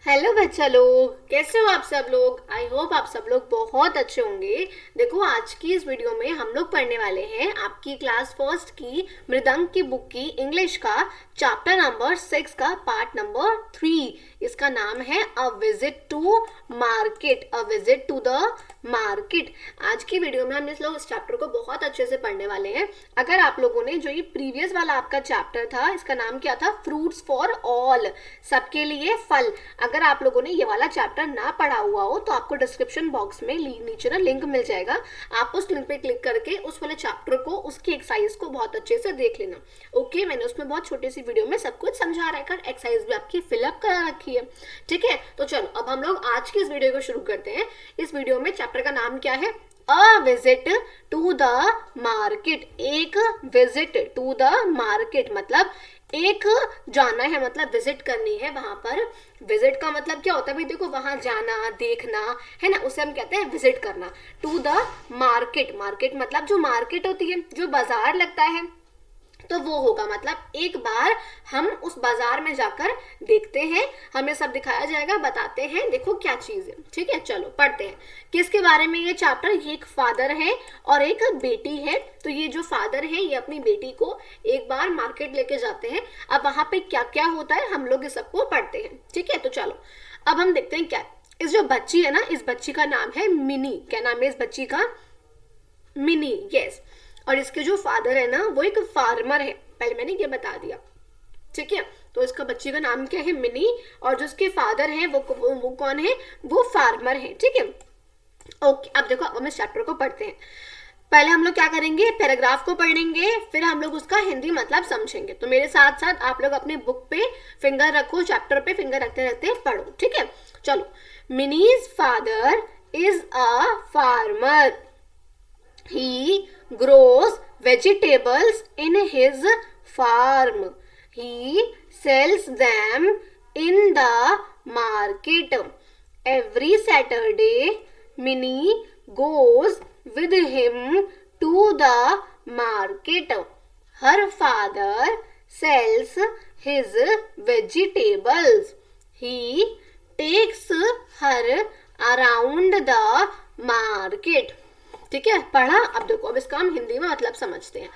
Hello बच्चा लोग, कैसे हो आप सब लोग। आई होप आप सब लोग बहुत अच्छे होंगे। देखो, आज की इस वीडियो में हम लोग पढ़ने वाले हैं आपकी क्लास फर्स्ट की मृदंग की बुक की इंग्लिश का चैप्टर नंबर 6 का पार्ट नंबर 3। इसका नाम है a visit to market. A visit to the market. आज की वीडियो में हम इस लोग इस चैप्टर को बहुत अच्छे से पढ़ने वाले हैं। अगर आप लोगों ने जो ये प्रीवियस वाला आपका चैप्टर था, इसका नाम क्या था, फ्रूट्स फॉर ऑल, सबके लिए फल। अगर आप लोगों ने ये वाला चैप्टर ना पढ़ा हुआ हो तो आपको डिस्क्रिप्शन बॉक्स में नीचे ना लिंक मिल जाएगा। आप उस लिंक पे क्लिक करके उस वाले चैप्टर को, उसकी एक्सरसाइज को बहुत अच्छे से देख लेना। ओके, मैंने उसमें बहुत छोटी सी वीडियो में सब कुछ समझा रखा है, एक्सरसाइज भी आपकी फिलअप करा रखी है। ठीक है, तो चलो अब हम लोग आज की इस वीडियो को शुरू करते हैं। इस वीडियो में चैप्टर का नाम क्या है, a visit to the market. एक विजिट टू द मार्केट मतलब एक जाना है, मतलब विजिट करनी है वहां पर। विजिट का मतलब क्या होता है भाई, देखो वहां जाना, देखना है ना, उसे हम कहते हैं विजिट करना। टू द मार्केट, मार्केट मतलब जो मार्केट होती है, जो बाजार लगता है, तो वो होगा मतलब एक बार हम उस बाजार में जाकर देखते हैं, हमें सब दिखाया जाएगा, बताते हैं देखो क्या चीज है। ठीक है, चलो पढ़ते हैं किसके बारे में ये चैप्टर। ये एक फादर है और एक बेटी है। तो ये जो फादर है ये अपनी बेटी को एक बार मार्केट लेके जाते हैं। अब वहां पे क्या क्या होता है हम लोग इस सबको पढ़ते हैं। ठीक है, तो चलो अब हम देखते हैं क्या। इस जो बच्ची है ना, इस बच्ची का नाम है मिनी। क्या नाम है इस बच्ची का, मिनी, यस। और इसके जो फादर है ना वो एक फार्मर है, पहले मैंने ये बता दिया। ठीक है, तो इसका बच्ची का नाम क्या है, मिनी। और जो इसके फादर है वो कौन है, वो फार्मर है। ठीक है, ओके। अब देखो, अब हम इस चैप्टर को पढ़ते हैं। पहले हम लोग क्या करेंगे, पैराग्राफ को पढ़ेंगे, फिर हम लोग उसका हिंदी मतलब समझेंगे। तो मेरे साथ साथ आप लोग अपने बुक पे फिंगर रखो, चैप्टर पे फिंगर रखते रखते पढ़ो। ठीक है, चलो। Minis father is a farmer. He grows vegetables in his farm. He sells them in the market. Every Saturday, Minnie goes with him to the market. Her father sells his vegetables. He takes her around the market. ठीक है, पढ़ा। अब देखो, अब इसका हम हिंदी में मतलब समझते हैं।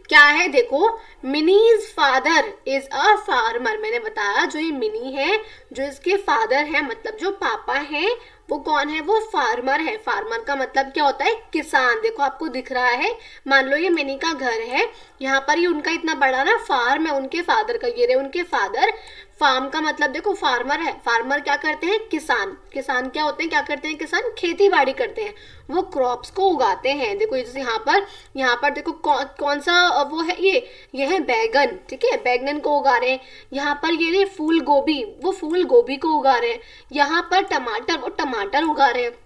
क्या है, देखो, minis father is a farmer. मैंने बताया जो ये मिनी है, जो इसके फादर है मतलब जो पापा है, वो कौन है, वो फार्मर है। फार्मर का मतलब क्या होता है, किसान। देखो आपको दिख रहा है, मान लो ये मिनी का घर है, यहाँ पर ये उनका इतना बड़ा ना फार्म है उनके फादर का। ये रहे उनके फादर। फार्म का मतलब देखो फार्मर है। फार्मर क्या करते हैं, किसान। किसान क्या होते हैं, क्या करते हैं किसान, खेती बाड़ी करते हैं, वो क्रॉप्स को उगाते हैं। देखो जैसे यहाँ पर देखो कौन सा वो है, ये है बैगन। ठीक है, बैगन को उगा रहे हैं। यहाँ पर ये फूल गोभी, वो फूल गोभी को उगा रहे हैं। यहाँ पर टमाटर, वो टमाटर उगा रहे हैं।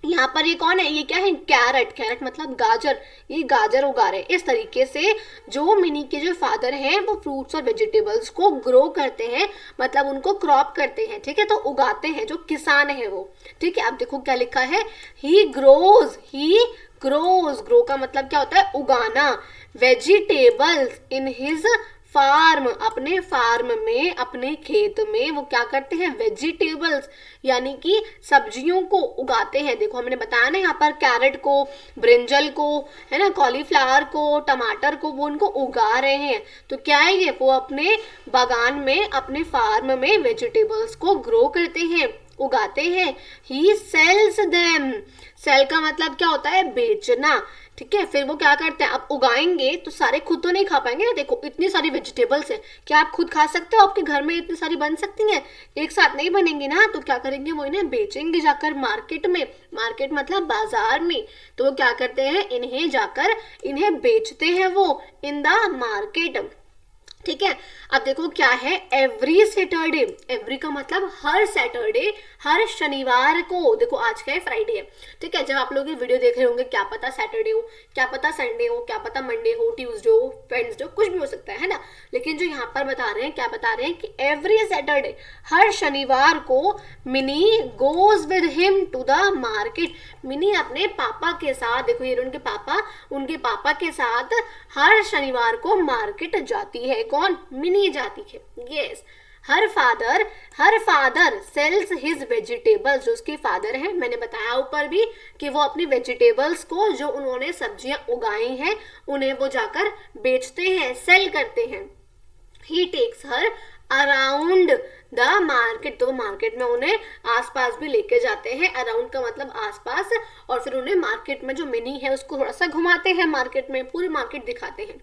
यहाँ पर ये कौन है, ये क्या है, कैरेट। कैरेट मतलब गाजर, ये गाजर उगा रहे हैं। इस तरीके से जो मिनी के जो फादर हैं वो फ्रूट्स और वेजिटेबल्स को ग्रो करते हैं, मतलब उनको क्रॉप करते हैं। ठीक है, तो उगाते हैं, जो किसान है वो। ठीक है, अब देखो क्या लिखा है, ही ग्रोज, ही ग्रोज। ग्रो का मतलब क्या होता है, उगाना। वेजिटेबल्स इन हिज फार्म, अपने फार्म में, अपने खेत में वो क्या करते हैं, वेजिटेबल्स यानी कि सब्जियों को उगाते हैं। देखो हमने बताया ना, यहाँ पर कैरेट को, ब्रिंजल को, है ना, कॉलीफ्लावर को, टमाटर को, वो उनको उगा रहे हैं। तो क्या है ये, वो अपने बागान में, अपने फार्म में वेजिटेबल्स को ग्रो करते हैं, उगाते हैं। ही सेल्स देम। सेल का मतलब क्या होता है, बेचना। ठीक है, फिर वो क्या करते हैं, अब उगाएंगे तो सारे खुद तो नहीं खा पाएंगे ना। देखो इतनी सारी वेजिटेबल्स है, क्या आप खुद खा सकते हो, आपके घर में इतनी सारी बन सकती हैं, एक साथ नहीं बनेंगी ना। तो क्या करेंगे, वो इन्हें बेचेंगे जाकर मार्केट में। मार्केट मतलब बाजार में। तो वो क्या करते हैं, इन्हें जाकर इन्हें बेचते हैं वो, इन द मार्केट। ठीक है, अब देखो क्या है, एवरी सैटरडे। एवरी का मतलब हर सैटरडे, हर शनिवार को। देखो आज का है फ्राइडे है। ठीक है, जब आप लोग ये वीडियो देख रहे होंगे, क्या पता सैटरडे हो, क्या पता संडे हो, क्या पता मंडे हो, ट्यूसडे हो, वेडनेसडे हो, कुछ भी हो सकता है ना। लेकिन जो यहाँ पर बता रहे हैं, क्या बता रहे हैं कि एवरी सैटरडे, हर शनिवार को, Mini goes with him to the market. Mini अपने पापा के साथ, देखो ये उनके पापा के साथ हर शनिवार को मार्केट जाती है। कौन, मिनी जाती है, yes. Her father sales his vegetables, जो उसके फादर हैं, मैंने बताया ऊपर भी कि वो अपनी वेजिटेबल्स को, जो उन्होंने सब्जियां उगाई हैं, उन्हें वो जाकर बेचते हैं, सेल करते हैं। He takes her around the market, तो मार्केट में उन्हें आसपास भी लेके जाते हैं। अराउंड का मतलब आसपास, और फिर उन्हें मार्केट में जो मिनी है उसको थोड़ा सा घुमाते हैं, मार्केट में पूरी मार्केट दिखाते हैं।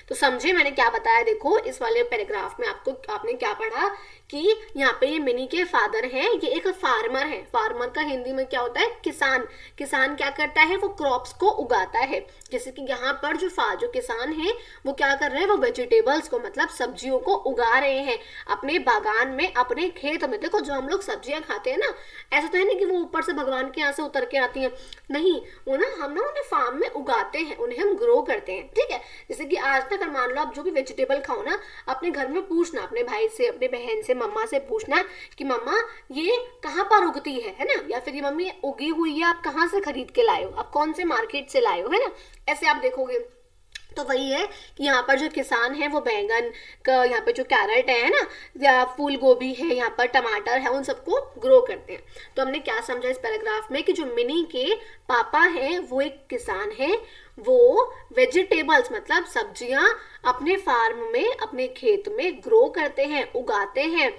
तो समझे मैंने क्या बताया? देखो इस वाले पैराग्राफ में आपने क्या पढ़ा कि यहाँ पे ये मिनी के फादर हैं, ये एक फार्मर है। फार्मर का हिंदी में क्या होता है? किसान। किसान क्या करता है? वो क्रॉप्स को उगाता है। जैसे कि यहाँ पर जो किसान है वो क्या कर रहे हैं? वो वेजिटेबल्स को, मतलब सब्जियों को उगा रहे हैं अपने बागान में, अपने खेत में। देखो जो हम लोग सब्जियां खाते हैं ना, ऐसा तो है नहीं कि वो ऊपर से भगवान के यहाँ से उतर के आती हैं, नहीं, वो ना हम ना उन्हें फार्म में उगाते हैं, उन्हें हम ग्रो करते हैं, ठीक है। जैसे कि आज तक मान लो आप जो भी वेजिटेबल खाओ ना, अपने घर में पूछना, अपने भाई से, अपने बहन से, मम्मा से पूछना कि मम्मा ये कहाँ पर उगती है ना, या फिर ये मम्मी उगी हुई है, आप कहाँ से खरीद के लाए हो, आप कौन से मार्केट से लाए हो, है ना, ऐसे आप देखोगे। तो वही है कि यहाँ पर जो किसान है वो बैंगन का, यहाँ पे जो कैरेट है ना, या फूल गोभी है, यहाँ पर टमाटर है, उन सबको ग्रो करते हैं। तो हमने क्या समझा इस पैराग्राफ में कि जो मिनी के पापा हैं वो एक किसान है, वो वेजिटेबल्स मतलब सब्जियां अपने फार्म में, अपने खेत में ग्रो करते हैं, उगाते हैं।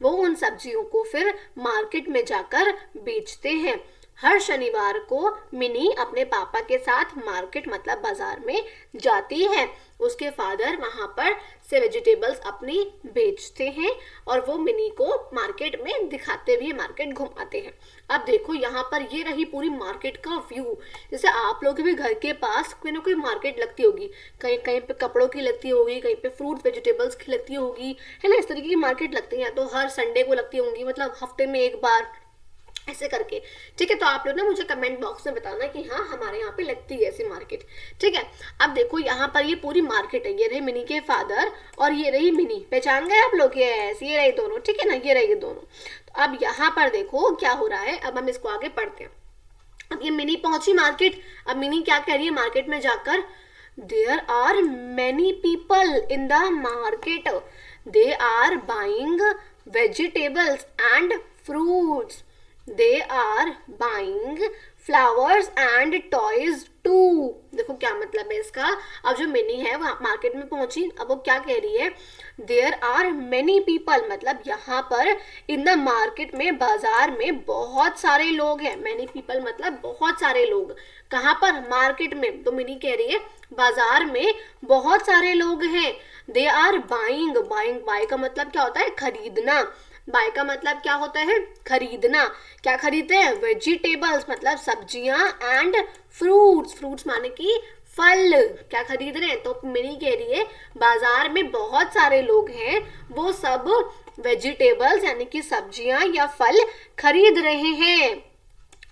वो उन सब्जियों को फिर मार्केट में जाकर बेचते हैं। हर शनिवार को मिनी अपने पापा के साथ मार्केट मतलब बाजार में जाती है। उसके फादर वहां पर से वेजिटेबल्स अपनी बेचते हैं और वो मिनी को मार्केट में दिखाते भी, मार्केट घुमाते हैं। अब देखो यहाँ पर ये रही पूरी मार्केट का व्यू। जैसे आप लोग के भी घर के पास कोई ना कोई मार्केट लगती होगी, कहीं कहीं पे कपड़ों की लगती होगी, कहीं पे फ्रूट वेजिटेबल्स की लगती होगी, है ना, इस तरीके की मार्केट लगती है। तो हर संडे को लगती होंगी, मतलब हफ्ते में एक बार, ऐसे करके, ठीक है। तो आप लोग ना मुझे कमेंट बॉक्स में बताना कि हाँ हमारे यहाँ पे लगती है ऐसी मार्केट, ठीक है। अब देखो यहाँ पर ये पूरी मार्केट है, ये रहे मिनी के फादर और ये रही मिनी, पहचान गए आप लोग? ये रही दोनों, ठीक है ना, ये रही दोनों। तो अब यहाँ पर देखो क्या हो रहा है, अब हम इसको आगे पढ़ते हैं। अब ये मिनी पहुंची मार्केट। अब मिनी क्या कह रही है मार्केट में जाकर? There are many people in the market, they are buying vegetables and fruits, they are buying flowers and toys too। देखो क्या मतलब है इसका। अब जो मिनी है वो मार्केट में पहुंची, अब वो क्या कह रही है? there are many people, मतलब यहाँ पर in the market में, बाजार में बहुत सारे लोग हैं। many people मतलब बहुत सारे लोग। कहाँ पर? मार्केट में। तो मिनी कह रही है बाजार में बहुत सारे लोग हैं। they are buying, buy का मतलब क्या होता है? खरीदना। बाय का मतलब क्या होता है? खरीदना। क्या खरीदते हैं? वेजिटेबल्स मतलब सब्जियां, एंड फ्रूट्स माने कि फल। क्या खरीद रहे हैं? तो मिनी कह रही है बाजार में बहुत सारे लोग हैं, वो सब वेजिटेबल्स यानी कि सब्जियां या फल खरीद रहे हैं।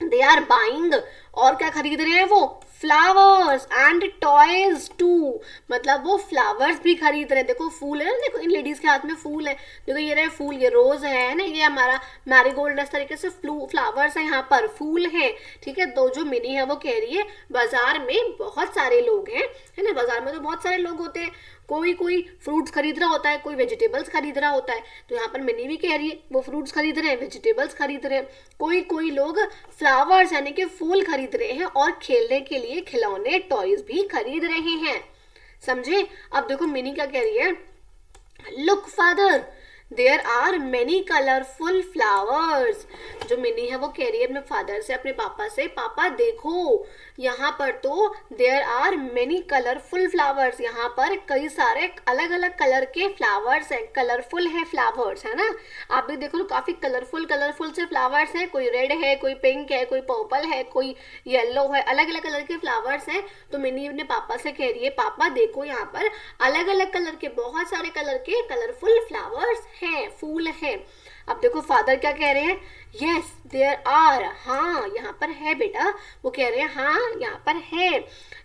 दे आर बाइंग, और क्या खरीद रहे हैं वो? फ्लावर्स एंड टॉयज टू, मतलब वो फ्लावर्स भी खरीद रहे हैं। देखो फूल है ना, देखो इन लेडीज के हाथ में फूल है, देखो ये रहे फूल, ये रोज है ना, ये हमारा मैरीगोल्ड, इस तरीके से फ्लावर्स है, यहाँ पर फूल है, ठीक है। तो जो मिनी है वो कह रही है बाजार में बहुत सारे लोग हैं, है ना, बाजार में तो बहुत सारे लोग होते हैं, कोई फ्रूट्स खरीद रहा होता है, कोई वेजिटेबल्स खरीद रहा होता है। तो यहाँ पर मिनी भी कह रही है वो फ्रूट्स खरीद रहे हैं, वेजिटेबल्स खरीद रहे हैं, कोई लोग फ्लावर्स यानी कि फूल खरीद रहे हैं, और खेलने के लिए खिलौने, टॉयज भी खरीद रहे हैं। समझे? अब देखो मिनी क्या कह रही है? Look father, there are many colourful flowers. जो मिनी है वो कह रही है अपने फादर से, अपने पापा से, पापा देखो यहाँ पर तो there are many colourful flowers, यहाँ पर कई सारे अलग अलग कलर के फ्लावर्स हैं, कलरफुल है फ्लावर्स, है ना। आप भी देखो तो काफी कलरफुल से फ्लावर्स हैं, कोई रेड है, कोई पिंक है, कोई पर्पल है, कोई येलो है, अलग अलग कलर के फ्लावर्स हैं। तो मिनी अपने पापा से कह रही है पापा देखो यहाँ पर अलग अलग कलर के, बहुत सारे कलर के कलरफुल फ्लावर्स हैं, फूल हैं। अब देखो फादर क्या कह रहे हैं? यस देयर आर, हाँ यहाँ पर है बेटा। वो कह रहे हैं हाँ यहाँ पर है।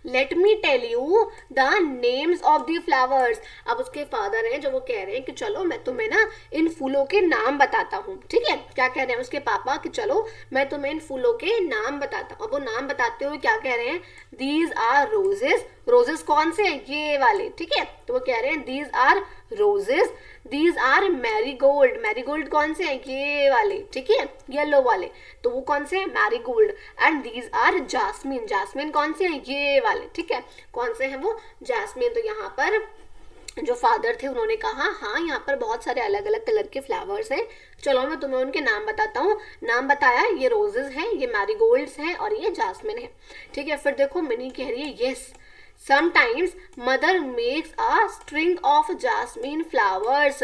Let me tell you the names of the flowers. अब उसके फादर हैं जो वो कह रहे हैं कि चलो मैं तुम्हें ना इन फूलों के नाम बताता हूँ, ठीक है। क्या कह रहे हैं उसके पापा कि चलो मैं तुम्हें इन फूलों के नाम बताता हूँ। अब वो नाम बताते हुए क्या कह रहे हैं? These are roses. रोजेस कौन से हैं? ये वाले, ठीक है। तो वो कह रहे हैं these are roses, these are marigold, marigold कौन से हैं, ये वाले, ठीक है, येलो वाले, तो वो कौन से हैं, marigold, and these are jasmine, jasmine कौन से हैं, ये वाले, ठीक है, कौन से हैं वो, जास्मिन। तो यहाँ पर जो फादर थे उन्होंने कहा हाँ यहाँ पर बहुत सारे अलग अलग कलर के फ्लावर्स हैं, चलो मैं तुम्हें उनके नाम बताता हूँ। नाम बताया, ये रोजेस हैं, ये मैरीगोल्ड्स हैं और ये जास्मिन है, ठीक है। फिर देखो मिनी कह रही है yes, sometimes mother makes a string of jasmine flowers,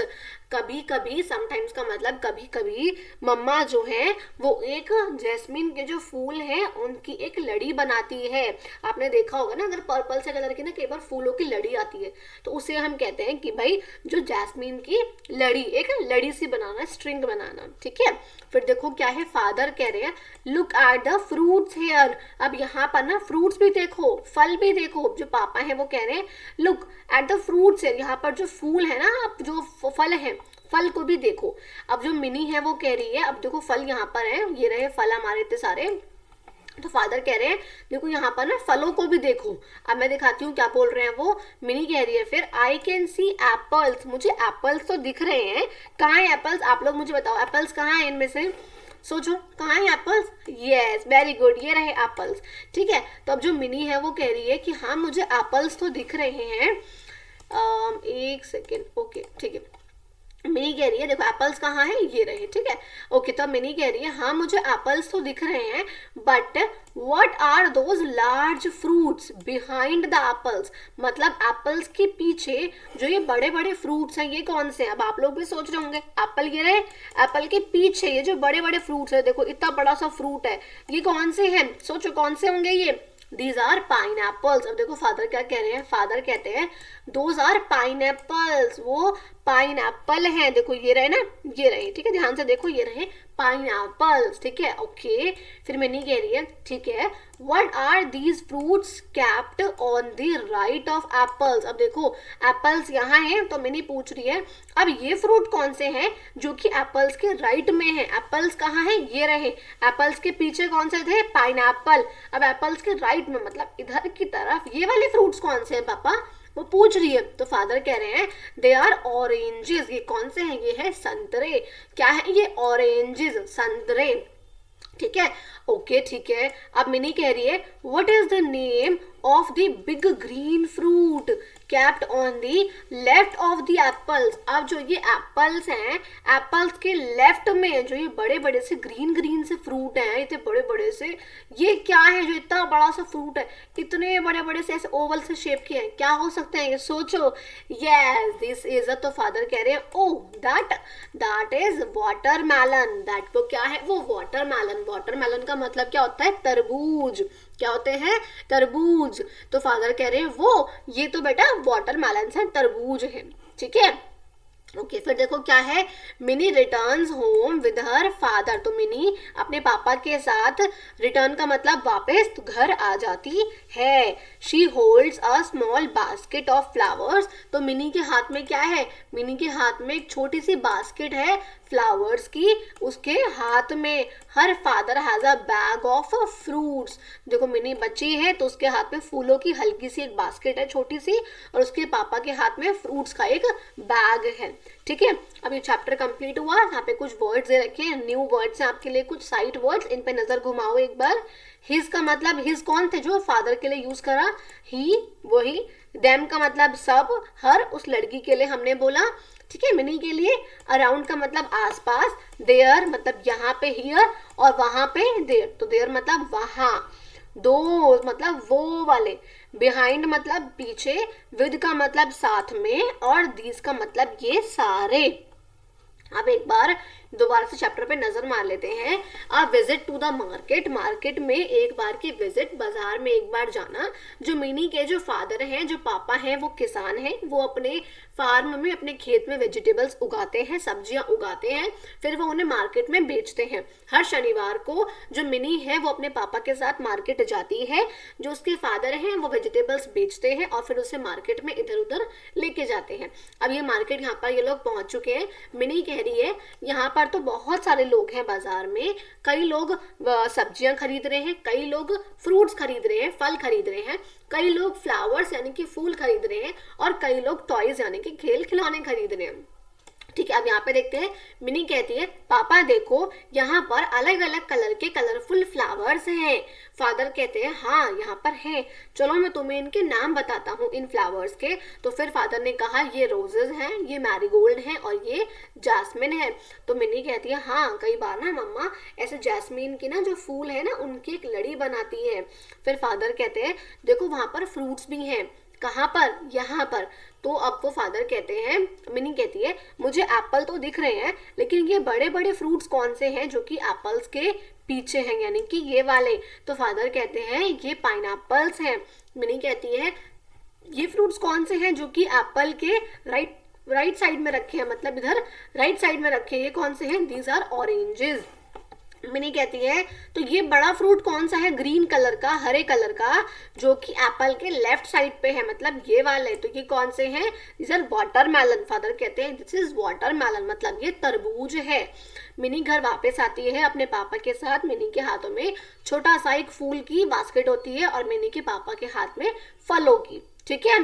कभी कभी, समटाइम्स का मतलब कभी कभी, मम्मा जो है वो एक जैस्मिन के जो फूल हैं उनकी एक लड़ी बनाती है। आपने देखा होगा ना, अगर पर्पल से कलर की ना कई बार फूलों की लड़ी आती है तो उसे हम कहते हैं कि भाई जो जैस्मिन की लड़ी, एक लड़ी सी बनाना, स्ट्रिंग बनाना, ठीक है। फिर देखो क्या है, फादर कह रहे हैं look at the fruits here, अब यहाँ पर ना फ्रूट्स भी देखो, फल भी देखो, जो पापा है वो कह रहे हैं look at the fruits here, यहाँ पर जो फूल है ना, आप जो फल है फल को भी देखो। अब जो मिनी है वो कह रही है अब देखो फल यहाँ पर है, ये रहे फल हमारे इतने सारे, तो फादर कह रहे हैं देखो यहाँ पर ना फलों को भी देखो। अब मैं दिखाती हूँ क्या बोल रहे हैं वो। मिनी कह रही है फिर आई कैन सी एप्पल्स, मुझे एप्पल्स तो दिख रहे हैं, कहाँ है एप्पल्स, आप लोग मुझे बताओ एप्पल्स कहाँ है, इनमें से सोचो कहाँ है एप्पल्स, यस वेरी गुड, ये रहे एप्पल्स, ठीक है। तो अब जो मिनी है वो कह रही है कि हाँ मुझे एप्पल्स तो दिख रहे हैं, एक सेकेंड, ओके ठीक है। मिनी कह रही है देखो एप्पल्स कहाँ है, ये रहे, ठीक है, ओके। तो मिनी कह रही है हाँ मुझे एप्पल्स तो दिख रहे हैं, but what are those large fruits behind the apples, मतलब एप्पल्स के पीछे जो ये बड़े बड़े फ्रूट्स हैं ये कौन से हैं। अब आप लोग भी सोच रहे होंगे एप्पल ये रहे, एप्पल के पीछे ये जो बड़े बड़े फ्रूट्स है, देखो इतना बड़ा सा फ्रूट है, ये कौन से हैं, सोचो कौन से होंगे ये, दीज आर पाइन एप्पल्स। अब देखो फादर क्या कह रहे हैं, फादर कहते हैं दोज आर पाइन एप्पल्स, वो पाइन एप्पल है, देखो ये रहे ना, ये रहे, ठीक है, ध्यान से देखो ये रहे पाइन एप्पल्स, ठीक है, ओके। फिर मिनी कह रही है ठीक है what are these fruits capped on the right of apples, अब देखो एप्पल्स यहाँ हैं तो मिनी पूछ रही है अब ये फ्रूट कौन से हैं जो कि एप्पल्स के राइट में है, एप्पल्स कहाँ है, ये रहे, एप्पल्स के पीछे कौन से थे, पाइन एप्पल, अब एप्पल्स के राइट में मतलब इधर की तरफ ये वाले फ्रूट्स कौन से हैं पापा, वो पूछ रही है। तो फादर कह रहे हैं दे आर ऑरेंजेस, ये कौन से हैं, ये है संतरे, क्या है ये ऑरेंजेस, संतरे, ठीक है, ओके ठीक है। अब मिनी कह रही है what is the name of the big green fruit capped on the left of the apples, अब जो ये एप्पल्स हैं, एप्पल्स के लेफ्ट में जो ये बड़े बड़े से ग्रीन ग्रीन से फ्रूट हैं, इतने बड़े बड़े से, ये क्या है जो इतना बड़ा सा फ्रूट है, इतने बड़े बड़े से ऐसे ओवल से शेप के हैं, क्या हो सकते हैं ये, सोचो, यस दिस इज, तो फादर कह रहे हैं ओ दैट इज वाटरमेलन, दैट को क्या है वो वाटरमेलन, वाटरमेलन का मतलब क्या होता है, तरबूज, क्या होते हैं, तरबूज। तो फादर कह रहे हैं वो ये तो बेटा वाटरमेलन है, तरबूज है, ठीक है, ओके। फिर देखो क्या है, mini returns home with her father, तो मिनी अपने पापा के साथ, रिटर्न का मतलब वापस, तो घर आ जाती है। She holds a small basket of flowers, तो मिनी के हाथ में क्या है, मिनी के हाथ में एक छोटी सी बास्केट है फ्लावर्स की, उसके हाथ में, her father has a bag of fruits, देखो मिनी बच्ची है तो उसके हाथ में फूलों की हल्की सी एक बास्केट है छोटी सी, और उसके पापा के हाथ में फ्रूट्स का एक बैग है, ठीक है। अब ये चैप्टर कंप्लीट हुआ, यहाँ पे कुछ वर्ड्स दे रखे हैं, न्यू वर्ड्स हैं आपके लिए, कुछ साइट वर्ड्स, इन पे नजर घुमाओ एक बार। हिज का मतलब, हिज कौन थे जो फादर के लिए यूज करा, ही वही, देम का मतलब सब, हर उस लड़की के लिए हमने बोला, ठीक है। मिनी के लिए अराउंड का मतलब आसपास, देयर मतलब यहाँ पे हियर, और वहां पे देयर, तो देयर मतलब वहां, दो मतलब वो वाले, बिहाइंड मतलब पीछे, विद का मतलब साथ में, और दीज का मतलब ये सारे। अब एक बार दोबारा से चैप्टर पे नजर मार लेते हैं। A visit to the market, market में एक बार की विजिट, बाजार में एक बार जाना। जो मिनी के जो फादर हैं, जो पापा हैं, वो किसान हैं, वो अपने फार्म में, अपने खेत में वेजिटेबल्स उगाते हैं, सब्जियां उगाते हैं, फिर वो उन्हें मार्केट में बेचते हैं। हर शनिवार को जो मिनी है वो अपने पापा के साथ मार्केट जाती है, जो उसके फादर हैं वो वेजिटेबल्स बेचते हैं और फिर उसे मार्केट में इधर उधर लेके जाते हैं। अब ये मार्केट यहाँ पर ये लोग पहुंच चुके हैं। मिनी कह रही है यहाँ पर तो बहुत सारे लोग हैं बाजार में, कई लोग सब्जियां खरीद रहे हैं, कई लोग फ्रूट्स खरीद रहे हैं, फल खरीद रहे हैं, कई लोग फ्लावर्स यानी कि फूल खरीद रहे हैं, और कई लोग टॉयज यानी कि खेल खिलौने खरीद रहे हैं। ठीक है, अब यहाँ पे देखते हैं। मिनी कहती है पापा देखो यहाँ पर अलग अलग कलर के कलरफुल फ्लावर्स हैं। फादर कहते हैं हाँ यहाँ पर हैं, चलो मैं तुम्हें इनके नाम बताता हूँ इन फ्लावर्स के। तो फिर फादर ने कहा ये रोजेस हैं, ये मैरीगोल्ड हैं और ये जास्मिन है। तो मिनी कहती है हाँ कई बार ना मम्मा ऐसे जैस्मिन की ना जो फूल है ना उनकी एक लड़ी बनाती है। फिर फादर कहते हैं देखो वहां पर फ्रूट्स भी हैं। कहाँ पर? यहाँ पर। तो अब वो फादर कहते हैं, मिनी कहती है मुझे एप्पल तो दिख रहे हैं लेकिन ये बड़े बड़े फ्रूट्स कौन से हैं जो कि एप्पल्स के पीछे हैं, यानी कि ये वाले। तो फादर कहते हैं ये पाइनएप्पल्स हैं। मिनी कहती है ये फ्रूट्स कौन से हैं जो कि एप्पल के राइट साइड में रखे हैं, मतलब इधर राइट साइड में रखे हैं, ये कौन से हैं? These are oranges. मिनी कहती है तो ये बड़ा फ्रूट कौन सा है? ग्रीन कलर का, हरे कलर का, जो कि एप्पल के लेफ्ट साइड पे है, मतलब ये वाले। तो ये कौन से हैं? This are watermelon. फादर कहते हैं दिस इज वाटरमेलन, मतलब ये तरबूज है। मिनी घर वापस आती है अपने पापा के साथ। मिनी के हाथों में छोटा सा एक फूल की बास्केट होती है और मिनी के पापा के हाथ में फलों की, ठीक है,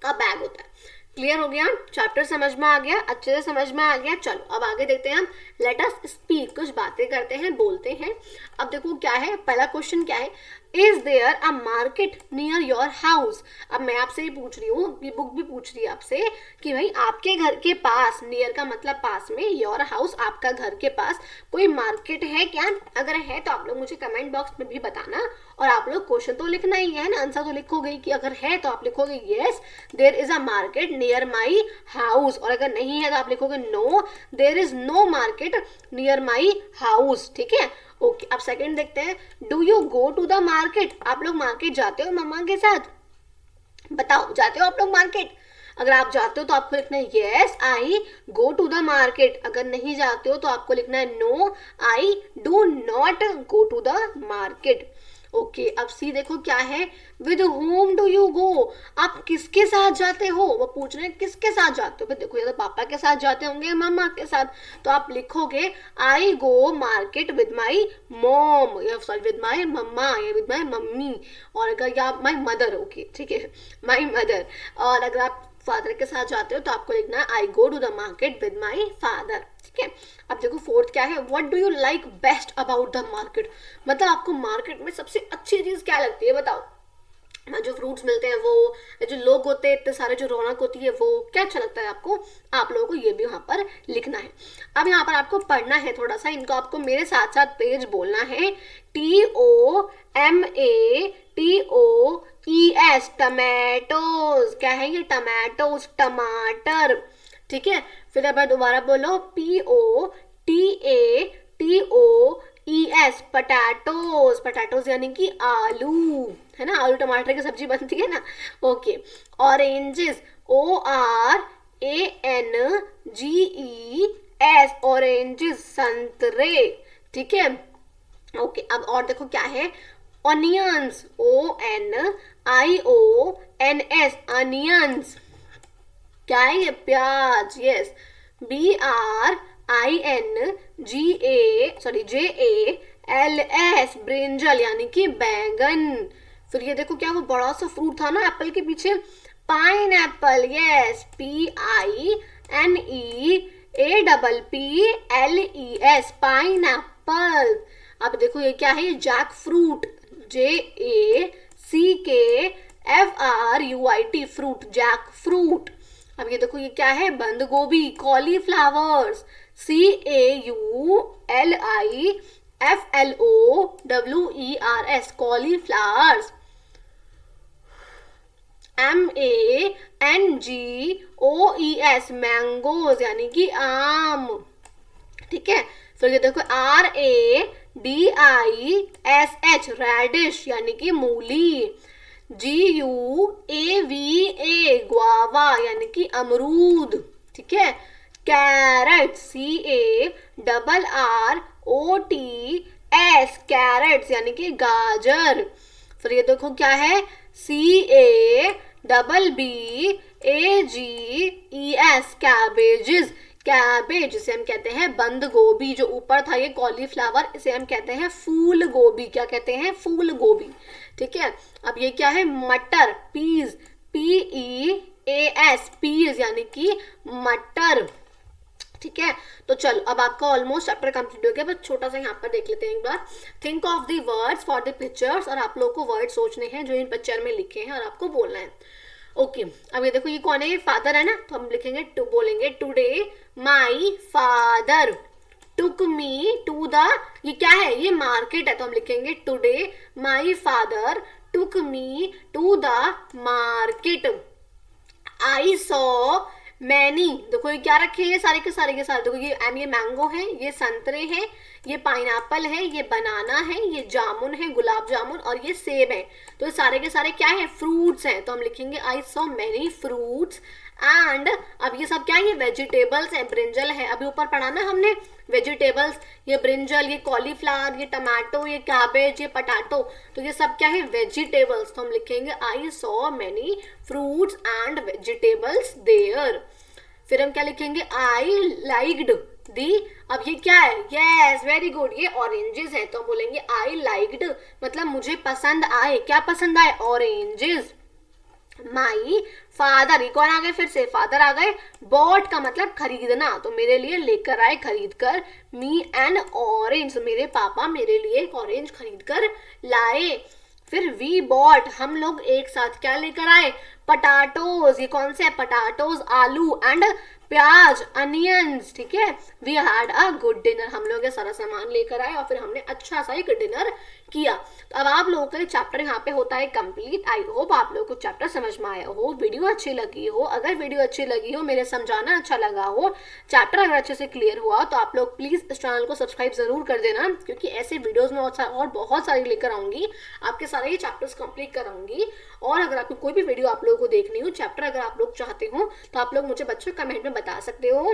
का बैग होता है। क्लियर हो गया? चैप्टर समझ में आ गया? अच्छे से समझ में आ गया? चलो अब आगे देखते हैं हम। लेट अस स्पीक, कुछ बातें करते हैं, बोलते हैं। अब देखो क्या है, पहला क्वेश्चन क्या है? Is there a market near your house? अब मैं आपसे ही पूछ रही हूँ, ये बुक भी पूछ रही है आपसे कि भाई आपके घर के पास, नियर का मतलब पास में, योर हाउस आपका घर के पास कोई मार्केट है क्या? अगर है तो आप लोग मुझे कमेंट बॉक्स में भी बताना, और आप लोग क्वेश्चन तो लिखना ही है ना, आंसर तो लिखोगे कि अगर है तो आप लिखोगे yes there is a market near my house, और अगर नहीं है तो आप लिखोगे no there is no market near my house. ठीक है, ओके। अब सेकंड देखते हैं। Do you go to the market? आप लोग मार्केट जाते हो मम्मा के साथ? बताओ, जाते हो आप लोग मार्केट? अगर आप जाते हो तो आपको लिखना है yes I go to the market. अगर नहीं जाते हो तो आपको लिखना है no I do not go to the market. Okay, अब सी देखो क्या है। With whom do you go? आप किसके साथ जाते हो? वो पूछ रहे हैं किसके साथ जाते हो। फिर देखो या तो पापा के साथ जाते होंगे या मम्मा के साथ, तो आप लिखोगे आई गो मार्केट विद माई मॉम, या सॉरी विद माई मम्मा या विद माई मम्मी, और अगर या माई मदर, ओके ठीक है, माई मदर। और अगर आप फादर के साथ जाते हो तो आपको लिखना है I go to the market with my father. ठीक है, अब देखो फोर्थ क्या है। What do you like best about the market? मतलब आपको मार्केट में सबसे अच्छी चीज क्या लगती है, बताओ। जो फ्रूट्स मिलते हैं वो, जो लोग होते हैं इतने सारे, जो रौनक होती है वो, क्या अच्छा लगता है आपको? आप लोगों को ये भी यहाँ पर लिखना है। अब यहाँ पर आपको पढ़ना है थोड़ा सा, इनको आपको मेरे साथ साथ पेज बोलना है। TOMATOES, tomatoes. क्या है ये? टमेटोज, टमाटर। ठीक है, फिर अब दोबारा बोलो POTATOES, पटाटोज। पटाटोज यानी कि आलू, है ना, आलू टमाटर की सब्जी बनती है ना। ओके, ऑरेंजेस, ORANGES, ऑरेंजेस, संतरे। ठीक है, ओके। अब और देखो क्या है। Onions, ONIONS, onions. क्या है ये? प्याज, यस, BRINGALS, ब्रिंजल यानी कि बैंगन। फिर ये देखो क्या, वो बड़ा सा फ्रूट था ना एप्पल के पीछे, pineapple, yes, PINEAPPLES, pineapple. अब देखो ये क्या है? ये jackfruit, JACKFRUIT, fruit, jackfruit. अब ये देखो ये क्या है? बंद गोभी, cauliflowers, CAULIFLOWERS, cauliflowers. MANGOES, mangoes यानी कि आम। ठीक है, फिर ये देखो RADISH, रेडिश यानी कि मूली। GUAVA, ग्वावा यानी कि अमरूद। ठीक है, कैरेट, CARROTS, कैरेट्स यानी कि गाजर। फिर ये देखो क्या है? CABBAGES, cabbages. कैबेज जिसे हम कहते हैं बंद गोभी, जो ऊपर था ये कॉलीफ्लावर, इसे हम कहते हैं फूल गोभी। क्या कहते हैं? फूल गोभी। ठीक है, अब ये क्या है? मटर, पीज, PEAS, पीज यानी कि मटर। ठीक है, तो चलो अब आपका ऑलमोस्ट चैप्टर कंप्लीट हो गया, बस छोटा सा यहाँ पर देख लेते हैं एक बार। Think of the words for the pictures, और आप लोगों को वर्ड सोचने हैं जो इन पिक्चर में लिखे हैं और आपको बोलना है। ओके, अब ये देखो ये कौन है? ये फादर है ना, तो हम लिखेंगे टू, बोलेंगे today my father took me to the, ये क्या है? ये मार्केट है, तो हम लिखेंगे today my father took me to the market. I saw many, देखो ये क्या रखे हैं? ये सारे के सारे देखो, ये मैंगो है, ये संतरे हैं, ये पाइनएप्पल है, ये बनाना है, ये जामुन है, गुलाब जामुन, और ये सेब है। तो ये सारे के सारे क्या है? फ्रूट्स हैं, तो हम लिखेंगे I saw many fruits and, अब ये सब क्या है? ये वेजिटेबल्स है, ब्रिंजल है, अभी ऊपर पढ़ा ना हमने वेजिटेबल्स, ये ब्रिंजल, ये कॉलीफ्लावर, ये टमाटो, ये कैबेज, ये पटाटो, तो ये सब क्या है? वेजिटेबल्स। तो हम लिखेंगे I saw many fruits and vegetables there. फिर हम क्या लिखेंगे? आई लाइक्ड दी, अब ये क्या है? यस, वेरी गुड, ये ऑरेंजेस है, तो हम बोलेंगे आई लाइक्ड, मतलब मुझे पसंद आए। क्या पसंद आए? ऑरेंजेस। माई फादर, ये कौन आ गए? फिर से फादर आ गए। बॉट का मतलब खरीदना, तो मेरे लिए लेकर आए, खरीद कर। मी एन ऑरेंज, मेरे पापा मेरे लिए एक ऑरेंज खरीद कर लाए। फिर वी बॉट, हम लोग एक साथ क्या लेकर आए? पटाटोज, ये कौन से है? पटाटोज, आलू एंड प्याज, अनियंस। ठीक है, we had a good dinner, हम लोग ये सारा सामान लेकर आए और फिर हमने अच्छा सा एक डिनर किया। तो अब आप लोगों का चैप्टर यहाँ पे होता है कंप्लीट। आई होप आप लोगों को चैप्टर समझ में आया हो, वीडियो अच्छी लगी हो। अगर वीडियो अच्छी लगी हो, मेरे समझाना अच्छा लगा हो, चैप्टर अगर अच्छे से क्लियर हुआ, तो आप लोग प्लीज इस चैनल को सब्सक्राइब जरूर कर देना, क्योंकि ऐसे वीडियोस में और बहुत सारी लेकर आऊंगी, आपके सारे ये चैप्टर्स कंप्लीट कराऊंगी। और अगर आपको कोई भी वीडियो आप लोगों को देखनी हो, चैप्टर अगर आप लोग चाहते हो, तो आप लोग मुझे बच्चों कमेंट में बता सकते हो।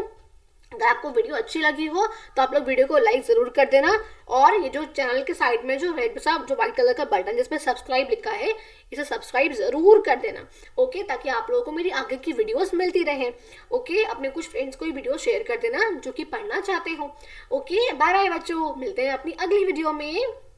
अगर आपको वीडियो अच्छी लगी हो तो आप लोग वीडियो को लाइक जरूर कर देना, और ये जो चैनल के साइड में जो रेड सा जो व्हाइट कलर का बटन जिसमें सब्सक्राइब लिखा है, इसे सब्सक्राइब जरूर कर देना। ओके, ताकि आप लोगों को मेरी आगे की वीडियोस मिलती रहे। ओके, अपने कुछ फ्रेंड्स को भी वीडियो शेयर कर देना जो कि पढ़ना चाहते हो। ओके, बाय बाय बच्चों, मिलते हैं अपनी अगली वीडियो में।